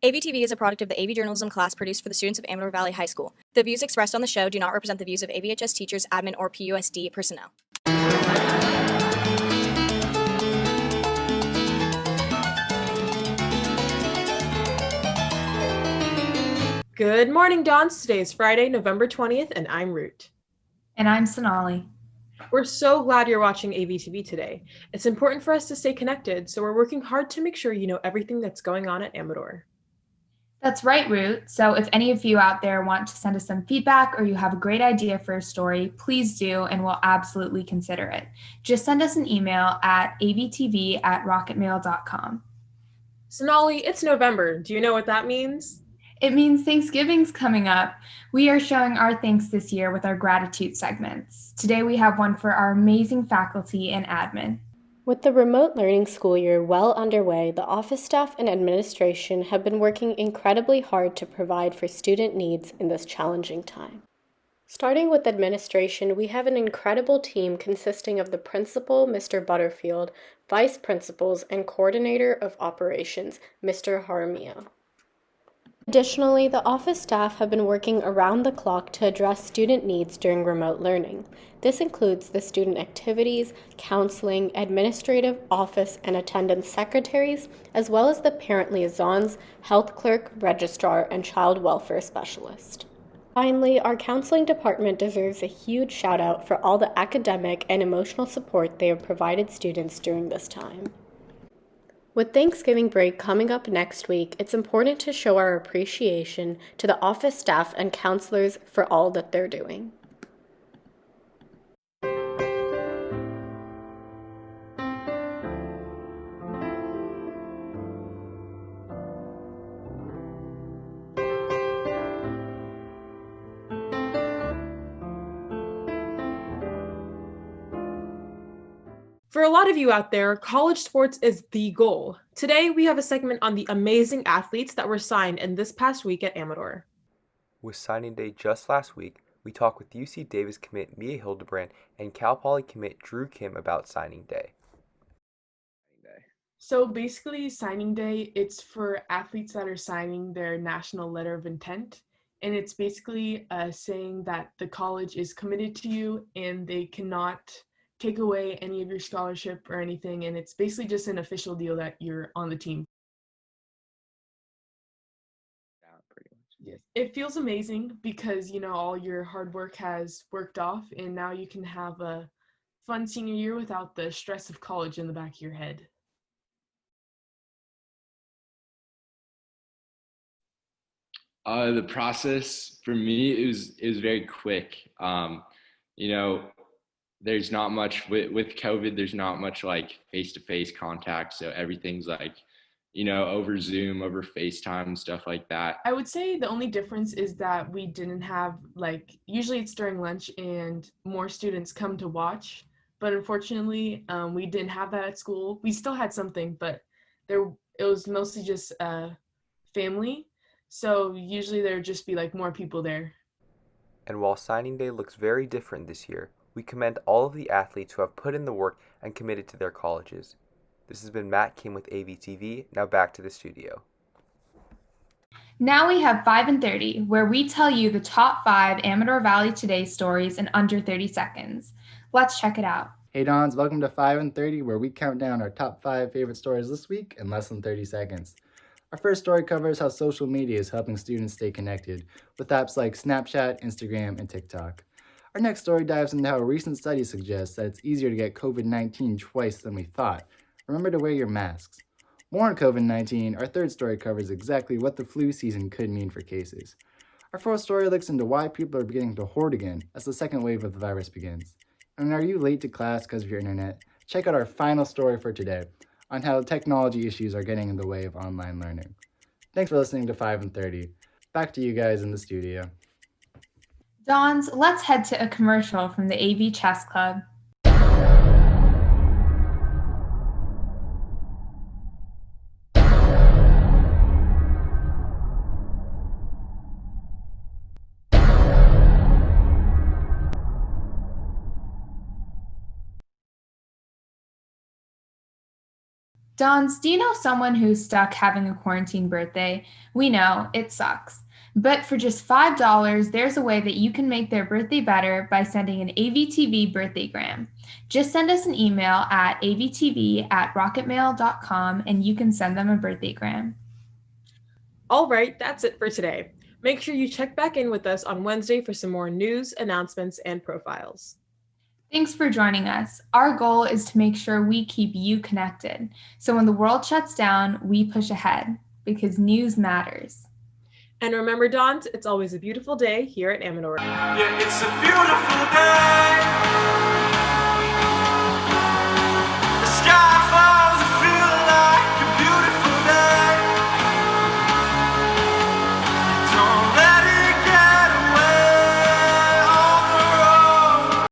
Avtv is a product of the AV journalism class produced for the students of Amador Valley High School. The views expressed on the show do not represent the views of AVHS teachers, admin, or PUSD personnel. Good morning, Dons. Today is Friday, November 20th, and I'm Root. And I'm Sonali. We're so glad you're watching AVTV today. It's important for us to stay connected, so we're working hard to make sure you know everything that's going on at Amador. That's right, Root. So if any of you out there want to send us some feedback or you have a great idea for a story, please do, and we'll absolutely consider it. Just send us an email at avtv@rocketmail.com. Sonali, it's November. Do you know what that means? It means Thanksgiving's coming up. We are showing our thanks this year with our gratitude segments. Today we have one for our amazing faculty and admin. With the remote learning school year well underway, the office staff and administration have been working incredibly hard to provide for student needs in this challenging time. Starting with administration, we have an incredible team consisting of the principal, Mr. Butterfield, vice principals, and coordinator of operations, Mr. Jaramillo. Additionally, the office staff have been working around the clock to address student needs during remote learning. This includes the student activities, counseling, administrative, office, and attendance secretaries, as well as the parent liaisons, health clerk, registrar, and child welfare specialist. Finally, our counseling department deserves a huge shout out for all the academic and emotional support they have provided students during this time. With Thanksgiving break coming up next week, it's important to show our appreciation to the office staff and counselors for all that they're doing. For a lot of you out there, college sports is the goal. Today, we have a segment on the amazing athletes that were signed in this past week at Amador. With signing day just last week, we talked with UC Davis commit Mia Hildebrand and Cal Poly commit Drew Kim about signing day. So basically, signing day, it's for athletes that are signing their national letter of intent. And it's basically saying that the college is committed to you and they cannot take away any of your scholarship or anything, and it's basically just an official deal that you're on the team. Yes. It feels amazing because, all your hard work has worked off, and now you can have a fun senior year without the stress of college in the back of your head. The process for me is very quick. There's not much with COVID, there's not much like face-to-face contact. So everything's like, over Zoom, over FaceTime, stuff like that. I would say the only difference is that we didn't have usually it's during lunch and more students come to watch. But unfortunately, we didn't have that at school. We still had something, but it was mostly just family. So usually there'd just be more people there. And while signing day looks very different this year, we commend all of the athletes who have put in the work and committed to their colleges. This has been Matt Kim with AVTV. Now back to the studio. Now we have 5 and 30, where we tell you the top 5 Amador Valley Today stories in under 30 seconds. Let's check it out. Hey Dons, welcome to 5 and 30, where we count down our top 5 favorite stories this week in less than 30 seconds. Our first story covers how social media is helping students stay connected with apps like Snapchat, Instagram, and TikTok. Our next story dives into how a recent study suggests that it's easier to get COVID-19 twice than we thought. Remember to wear your masks. More on COVID-19, our third story covers exactly what the flu season could mean for cases. Our fourth story looks into why people are beginning to hoard again as the second wave of the virus begins. And are you late to class because of your internet? Check out our final story for today on how technology issues are getting in the way of online learning. Thanks for listening to 5 and 30. Back to you guys in the studio. Dons, let's head to a commercial from the AV Chess Club. Dons, do you know someone who's stuck having a quarantine birthday? We know, it sucks. But for just $5, there's a way that you can make their birthday better by sending an AVTV birthdaygram. Just send us an email at avtv@rocketmail.com and you can send them a birthdaygram. All right, that's it for today. Make sure you check back in with us on Wednesday for some more news, announcements, and profiles. Thanks for joining us. Our goal is to make sure we keep you connected. So when the world shuts down, we push ahead because news matters. And remember, Dons, it's always a beautiful day here at Amador. Yeah, it's a beautiful day.